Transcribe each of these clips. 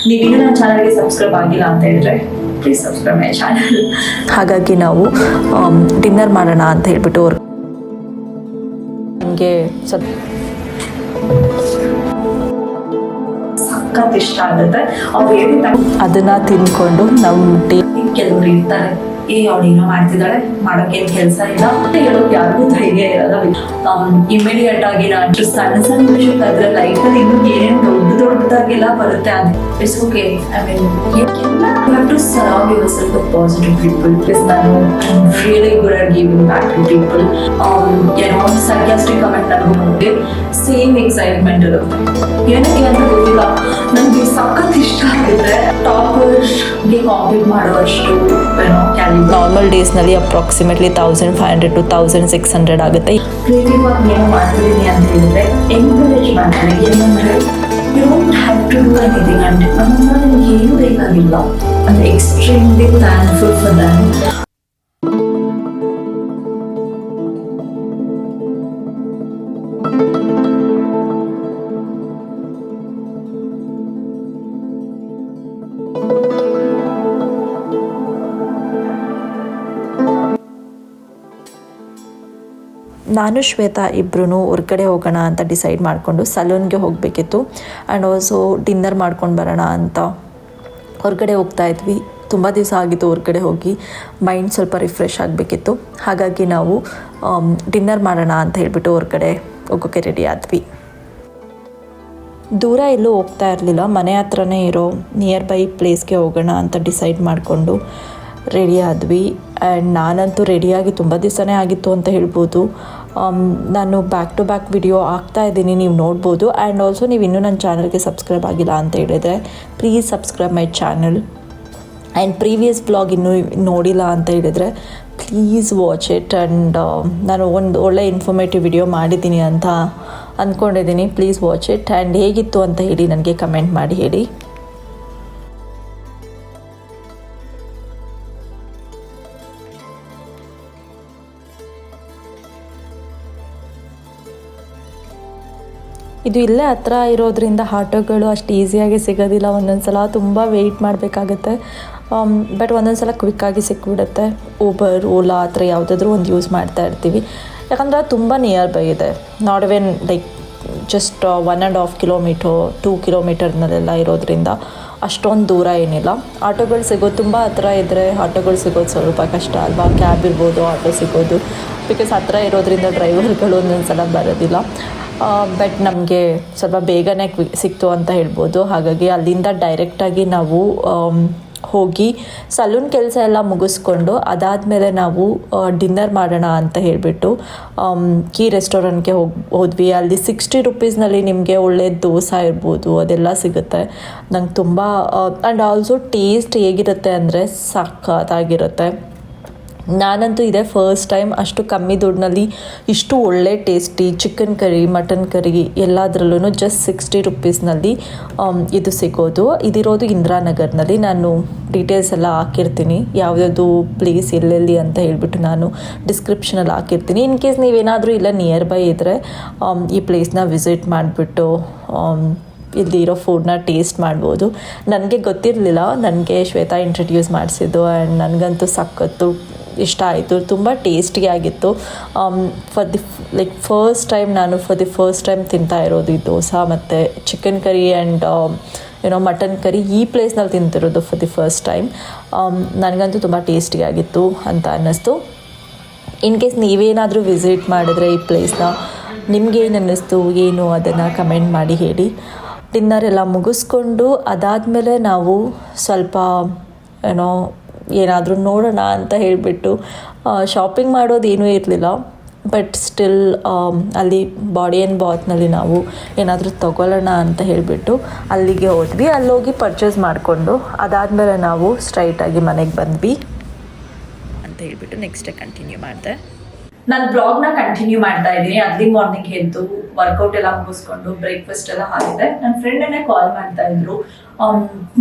ನೀವಿನ್ನೂ ನನ್ನ ಚಾನಲ್ಗೆ ಸಬ್ಸ್ಕ್ರೈಬ್ ಆಗಿಲ್ಲ ಅಂತ ಹೇಳಿದ್ರೆ ಪ್ಲೀಸ್ ಸಬ್ಸ್ಕ್ರೈಬ್ ಮೈ ಚಾನಲ್. ಹಾಗಾಗಿ ನಾವು ಡಿನ್ನರ್ ಮಾಡೋಣ ಅಂತ ಹೇಳ್ಬಿಟ್ಟು ನಮಗೆ ಸ್ವಲ್ಪ ಸಖತ್ ಇಷ್ಟ ಆಗುತ್ತೆ. ಅವ್ರು ಹೇಳಿದ ಅದನ್ನು ತಿಂದ್ಕೊಂಡು ನಮ್ಮ ಕೆಲವರು ಇರ್ತಾರೆ, ಅವಳು ಏನೋ ಮಾಡ್ತಿದ್ದಾಳೆ, ಮಾಡೋಕ್ಕೇನು ಕೆಲಸ ಇಲ್ಲ ಅಂತ ಹೇಳೋಕೆ ಯಾರಿಗೂ ಧೈರ್ಯ ಇರಲ್ಲ. ಇಮಿಡಿಯೇಟ್ ಆಗಿ ನಾನು ಸಣ್ಣ ಸಣ್ಣ ವಿಷಯಕ್ಕಾದ್ರೆ ಲೈಫಲ್ಲಿ ಇನ್ನೂ ಏನೇನು ದೊಡ್ಡದಾಗೆಲ್ಲ ಬರುತ್ತೆ. ಅದು it's okay. I mean you have to surround yourself with positive people. ನಾನು really good at giving back to people. ಏನೋ ಸರ್ಕ್ಯಾಸ್ಟಿಕ್ ಕಮೆಂಟ್ ನನಗೆ ಸೇಮ್ ಎಕ್ಸೈಟ್ಮೆಂಟ್ ಇರುತ್ತೆ. ಏನಕ್ಕೆ ಅಂತ ಗೊತ್ತಿಲ್ಲ, ನನಗೆ ಸಖತ್ ಇಷ್ಟ ಆಗುತ್ತೆ. ಟಾಪರ್ಸ್ಗೆ ಕಾಂಪೀಟ್ ಮಾಡುವಷ್ಟು ಏನೋ ನಾರ್ಮಲ್ ಡೇಸ್ನಲ್ಲಿ ಅಪ್ರಾಕ್ಸಿಮೇಟ್ಲಿ 1500 to 1600 ಆಗುತ್ತೆ. ಕ್ರಿಯೇಟಿವ್ ಆಗಿ ಏನೋ ಮಾಡ್ತಿದ್ದೀನಿ ಅಂತ ಹೇಳಿದ್ರೆ ಎನ್ಕರೇಜ್ ಮಾಡ್ತಾರೆ. ಏನಂದರೆ you don't have to do anything and ನಮ್ಮನ್ನ ನಿಮ್ಗೆ ಏನೂ ಬೇಕಾಗಿಲ್ಲ. ಅಂದರೆ ಎಕ್ಸ್ಟ್ರೀಮ್ಲಿ ಥ್ಯಾಂಕ್ಫುಲ್ ಫಾರ್ ದ್ಯಾಟ್. ನಾನು ಶ್ವೇತಾ ಇಬ್ಬರೂ ಹೊರ್ಗಡೆ ಹೋಗೋಣ ಅಂತ ಡಿಸೈಡ್ ಮಾಡಿಕೊಂಡು ಸಲೂನ್ಗೆ ಹೋಗಬೇಕಿತ್ತು ಆ್ಯಂಡ್ ಆಲ್ಸೋ ಡಿನ್ನರ್ ಮಾಡ್ಕೊಂಡು ಬರೋಣ ಅಂತ ಹೊರಗಡೆ ಹೋಗ್ತಾ ಇದ್ವಿ. ತುಂಬ ದಿವಸ ಆಗಿತ್ತು ಹೊರಗಡೆ ಹೋಗಿ, ಮೈಂಡ್ ಸ್ವಲ್ಪ ರಿಫ್ರೆಶ್ ಆಗಬೇಕಿತ್ತು. ಹಾಗಾಗಿ ನಾವು ಡಿನ್ನರ್ ಮಾಡೋಣ ಅಂತ ಹೇಳ್ಬಿಟ್ಟು ಹೊರಗಡೆ ಹೋಗೋಕ್ಕೆ ರೆಡಿ ಆದ್ವಿ. ದೂರ ಎಲ್ಲೂ ಹೋಗ್ತಾ ಇರಲಿಲ್ಲ, ಮನೆ ಹತ್ರನೇ ಇರೋ ನಿಯರ್ ಬೈ ಪ್ಲೇಸ್ಗೆ ಹೋಗೋಣ ಅಂತ ಡಿಸೈಡ್ ಮಾಡಿಕೊಂಡು ರೆಡಿ ಆದ್ವಿ. ಆ್ಯಂಡ್ ನಾನಂತೂ ರೆಡಿಯಾಗಿ ತುಂಬ ದಿವಸನೇ ಆಗಿತ್ತು ಅಂತ ಹೇಳ್ಬೋದು. ನಾನು ಬ್ಯಾಕ್ ಟು ಬ್ಯಾಕ್ ವಿಡಿಯೋ ಹಾಕ್ತಾಯಿದ್ದೀನಿ, ನೀವು ನೋಡ್ಬೋದು. ಆ್ಯಂಡ್ ಆಲ್ಸೋ ನೀವು ಇನ್ನೂ ನನ್ನ ಚಾನಲ್ಗೆ ಸಬ್ಸ್ಕ್ರೈಬ್ ಆಗಿಲ್ಲ ಅಂತ ಹೇಳಿದರೆ please subscribe my channel. And previous blog ಇನ್ನೂ ನೋಡಿಲ್ಲ ಅಂತ ಹೇಳಿದರೆ ಪ್ಲೀಸ್ ವಾಚ್ ಇಟ್. ಆ್ಯಂಡ್ ನಾನು ಒಂದು ಒಳ್ಳೆ ಇನ್ಫಾರ್ಮೇಟಿವ್ ವಿಡಿಯೋ ಮಾಡಿದ್ದೀನಿ ಅಂತ ಅಂದ್ಕೊಂಡಿದ್ದೀನಿ. Please watch it. ಆ್ಯಂಡ್ ಹೇಗಿತ್ತು ಅಂತ ಹೇಳಿ ನನಗೆ ಕಮೆಂಟ್ ಮಾಡಿ ಹೇಳಿ. ಇದು ಇಲ್ಲೇ ಹತ್ರ ಇರೋದ್ರಿಂದ ಆಟೋಗಳು ಅಷ್ಟು ಈಸಿಯಾಗಿ ಸಿಗೋದಿಲ್ಲ. ಒಂದೊಂದು ಸಲ ತುಂಬ ವೆಯ್ಟ್ ಮಾಡಬೇಕಾಗತ್ತೆ. ಬಟ್ ಒಂದೊಂದು ಸಲ ಕ್ವಿಕ್ಕಾಗಿ ಸಿಕ್ಬಿಡುತ್ತೆ. ಊಬರ್, ಓಲಾ ಆ ಥರ ಯಾವುದಾದ್ರೂ ಒಂದು ಯೂಸ್ ಮಾಡ್ತಾ ಇರ್ತೀವಿ. ಯಾಕಂದರೆ ಅದು ತುಂಬ ನಿಯರ್ ಬೈ ಇದೆ. Not when like just 1.5 kilometre 2 ಕಿಲೋಮೀಟರ್ನಲ್ಲೆಲ್ಲ ಇರೋದ್ರಿಂದ ಅಷ್ಟೊಂದು ದೂರ ಏನಿಲ್ಲ. ಆಟೋಗಳು ಸಿಗೋದು ತುಂಬ ಹತ್ರ ಇದ್ದರೆ ಆಟೋಗಳು ಸಿಗೋದು ಸ್ವಲ್ಪ ಕಷ್ಟ ಅಲ್ವಾ. ಕ್ಯಾಬ್ ಇರ್ಬೋದು, ಆಟೋ ಸಿಗೋದು. ಬಿಕಾಸ್ ಹತ್ರ ಇರೋದ್ರಿಂದ ಡ್ರೈವರ್ಗಳು ಒಂದೊಂದು ಸಲ ಬರೋದಿಲ್ಲ. ಬಟ್ ನಮಗೆ ಸ್ವಲ್ಪ ಬೇಗನೆ ಸಿಕ್ತು ಅಂತ ಹೇಳ್ಬೋದು. ಹಾಗಾಗಿ ಅಲ್ಲಿಂದ ಡೈರೆಕ್ಟಾಗಿ ನಾವು ಹೋಗಿ ಸಲೂನ್ ಕೆಲಸ ಎಲ್ಲ ಮುಗಿಸ್ಕೊಂಡು ಅದಾದಮೇಲೆ ನಾವು ಡಿನ್ನರ್ ಮಾಡೋಣ ಅಂತ ಹೇಳಿಬಿಟ್ಟು ಕೀ ರೆಸ್ಟೋರೆಂಟ್ಗೆ ಹೋದ್ವಿ. ಅಲ್ಲಿ 60 ರೂಪೀಸ್ನಲ್ಲಿ ನಿಮಗೆ ಒಳ್ಳೆ ದೋಸೆ ಇರ್ಬೋದು, ಅದೆಲ್ಲ ಸಿಗುತ್ತೆ. ನಂಗೆ ತುಂಬ ಆ್ಯಂಡ್ ಆಲ್ಸೋ ಟೇಸ್ಟ್ ಹೇಗಿರುತ್ತೆ ಅಂದರೆ ಸಖತ್ತಾಗಿರುತ್ತೆ. ನಾನಂತೂ ಇದೇ ಫಸ್ಟ್ ಟೈಮ್ ಅಷ್ಟು ಕಮ್ಮಿ ದುಡ್ಡಿನಲ್ಲಿ ಇಷ್ಟು ಒಳ್ಳೆ tasty chicken curry, mutton curry ಎಲ್ಲದರಲ್ಲೂ ಜಸ್ಟ್ 60 ರೂಪೀಸ್ನಲ್ಲಿ ಇದು ಸಿಗೋದು. ಇದಿರೋದು ಇಂದಿರಾನಗರ್ನಲ್ಲಿ. ನಾನು ಡೀಟೇಲ್ಸ್ ಎಲ್ಲ ಹಾಕಿರ್ತೀನಿ, ಯಾವುದಾದ್ರು ಪ್ಲೇಸ್ ಎಲ್ಲೆಲ್ಲಿ ಅಂತ ಹೇಳ್ಬಿಟ್ಟು ನಾನು ಡಿಸ್ಕ್ರಿಪ್ಷನಲ್ಲಿ ಹಾಕಿರ್ತೀನಿ. ಇನ್ ಕೇಸ್ ನೀವೇನಾದರೂ ಇಲ್ಲ ನಿಯರ್ ಬೈ ಇದ್ದರೆ ಈ ಪ್ಲೇಸ್ನ ವಿಸಿಟ್ ಮಾಡಿಬಿಟ್ಟು ಇಲ್ಲಿ ಇರೋ ಫುಡ್ನ ಟೇಸ್ಟ್ ಮಾಡ್ಬೋದು. ನನಗೆ ಗೊತ್ತಿರಲಿಲ್ಲ, ನನಗೆ ಶ್ವೇತಾ ಇಂಟ್ರಡ್ಯೂಸ್ ಮಾಡಿಸಿದ್ದು. ಆ್ಯಂಡ್ ನನಗಂತೂ ಸಖತ್ತು ಇಷ್ಟ ಆಯಿತು, ತುಂಬ ಟೇಸ್ಟಿ ಆಗಿತ್ತು. ಫಸ್ಟ್ ಟೈಮ್ ನಾನು ಫಸ್ಟ್ ಟೈಮ್ ತಿಂತಾ ಇರೋದು ಈ ದೋಸೆ ಮತ್ತು ಚಿಕನ್ ಕರಿ ಆ್ಯಂಡ್ ಏನೋ ಮಟನ್ ಕರಿ ಈ ಪ್ಲೇಸ್ನಲ್ಲಿ ತಿಂತಿರೋದು ಫಸ್ಟ್ ಟೈಮ್. ನನಗಂತೂ ತುಂಬ ಟೇಸ್ಟಿಯಾಗಿತ್ತು ಅಂತ ಅನ್ನಿಸ್ತು. ಇನ್ ಕೇಸ್ ನೀವೇನಾದರೂ ವಿಸಿಟ್ ಮಾಡಿದ್ರೆ ಈ ಪ್ಲೇಸ್ನ ನಿಮಗೇನು ಅನ್ನಿಸ್ತು ಏನು ಅದನ್ನು ಕಮೆಂಟ್ ಮಾಡಿ ಹೇಳಿ. ಡಿನ್ನರ್ ಎಲ್ಲ ಮುಗಿಸ್ಕೊಂಡು ಅದಾದಮೇಲೆ ನಾವು ಸ್ವಲ್ಪ ಏನಾದರೂ ನೋಡೋಣ ಅಂತ ಹೇಳಿಬಿಟ್ಟು ಶಾಪಿಂಗ್ ಮಾಡೋದು ಏನೂ ಇರಲಿಲ್ಲ. ಬಟ್ ಸ್ಟಿಲ್ ಅಲ್ಲಿ ಬಾಡಿ ಆ್ಯಂಡ್ ಬಾತ್ನಲ್ಲಿ ನಾವು ಏನಾದರೂ ತೊಗೊಳ್ಳೋಣ ಅಂತ ಹೇಳಿಬಿಟ್ಟು ಅಲ್ಲಿಗೆ ಹೋದ್ವಿ. ಅಲ್ಲೋಗಿ ಪರ್ಚೇಸ್ ಮಾಡಿಕೊಂಡು ಅದಾದಮೇಲೆ ನಾವು ಸ್ಟ್ರೈಟಾಗಿ ಮನೆಗೆ ಬಂದ್ವಿ ಅಂತ ಹೇಳ್ಬಿಟ್ಟು ನೆಕ್ಸ್ಟ್ ಡೇ ಕಂಟಿನ್ಯೂ ಮಾಡಿದೆ. ನಾನು ಬ್ಲಾಗ್ನ ಕಂಟಿನ್ಯೂ ಮಾಡ್ತಾ ಇದ್ದೀನಿ. ಅರ್ಲಿ ಮಾರ್ನಿಂಗ್ ಎದ್ದು ವರ್ಕೌಟ್ ಎಲ್ಲ ಮುಗಿಸ್ಕೊಂಡು ಬ್ರೇಕ್ಫಾಸ್ಟ್ ಎಲ್ಲ ಆಗಿದೆ. ನನ್ನ ಫ್ರೆಂಡನ್ನೇ ಕಾಲ್ ಮಾಡ್ತಾ ಇದ್ರು.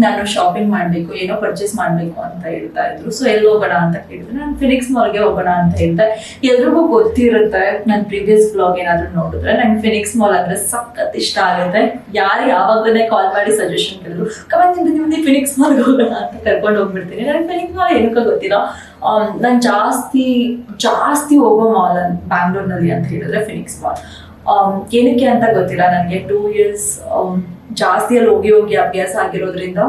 ನಾನು ಶಾಪಿಂಗ್ ಮಾಡಬೇಕು, ಏನೋ ಪರ್ಚೇಸ್ ಮಾಡಬೇಕು ಅಂತ ಹೇಳ್ತಾ ಇದ್ರು. ಸೊ ಎಲ್ಲಿ ಹೋಗೋಣ ಅಂತ ಕೇಳಿದ್ರೆ ನಾನು ಫಿನಿಕ್ಸ್ ಮಾಲ್ಗೆ ಹೋಗೋಣ ಅಂತ ಹೇಳ್ದೆ. ಎಲ್ರಿಗೂ ಗೊತ್ತಿರುತ್ತೆ, ನನ್ನ ಪ್ರೀವಿಯಸ್ ಬ್ಲಾಗ್ ಏನಾದರೂ ನೋಡಿದ್ರೆ ನಂಗೆ ಫಿನಿಕ್ಸ್ ಮಾಲ್ ಅಂದರೆ ಸಖತ್ ಇಷ್ಟ ಆಗುತ್ತೆ. ಯಾರು ಯಾವಾಗಲೇ ಕಾಲ್ ಮಾಡಿ ಸಜೆಷನ್ ಕೇಳಿದ್ರು, ಕಮೆಂಟ್ ಫಿನಿಕ್ಸ್ ಮಾಲ್ಗೆ ಹೋಗೋಣ ಅಂತ ಕರ್ಕೊಂಡು ಹೋಗ್ಬಿಡ್ತೀನಿ. ನನಗೆ ಫಿನಿಕ್ಸ್ ಮಾಲ್ ಏನಕ್ಕೆ ಗೊತ್ತಿಲ್ಲ. ನಾನು ಜಾಸ್ತಿ ಹೋಗೋ ಮಾಲ್ ಬ್ಯಾಂಗ್ಳೂರ್ನಲ್ಲಿ ಅಂತ ಹೇಳಿದ್ರೆ ಫಿನಿಕ್ಸ್ ಮಾಲ್. ಏನಕ್ಕೆ ಅಂತ ಗೊತ್ತಿಲ್ಲ, ನನಗೆ 2 years ಜಾಸ್ತಿ ಅಲ್ಲಿ ಹೋಗಿ ಅಭ್ಯಾಸ ಆಗಿರೋದ್ರಿಂದ,